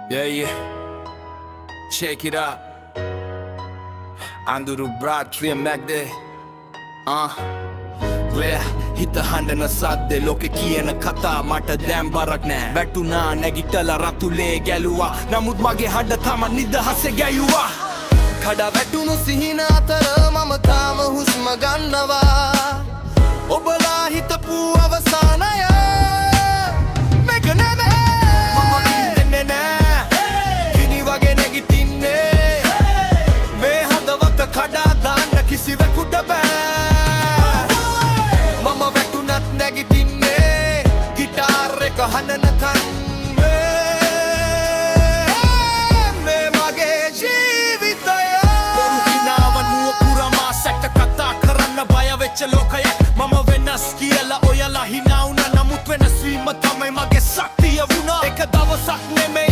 Yeah. Check it out. Anduru Bradtree Magde. Where hit the hand and a sadde loke kiyana katha mata දැන් බරක් නෑ වැටුණා නැගිටලා රතුලේ ගැලුවා නමුත් මගේ හඬ තම නිදහසේ ගැයුවා කඩ වැටුණු සිහින අතර මම තාම හුස්ම ගන්නවා ඔබලා හිතපු අවසානය මේක නෙමෙයි මම ඉන්නේ නෑ කිනි වගේ නැගිටින්නේ මේ හදවත කඩා දාන්න කිසිවෙකුට බෑ නැගිටින්නේ ගිටාර් එක හඬනකන් මේ මගේ ජීවිතය බොරු හිනාවන් මුව පුරමා සැක කතා කරන්න බය වෙච්ච ලෝකයක් මම වෙනස් කියලා ඔයලා හිනා වුණා නමුත් වෙනස් වීම තමයි මගේ ශක්තිය වුණා එක දවසක් නෙමෙයි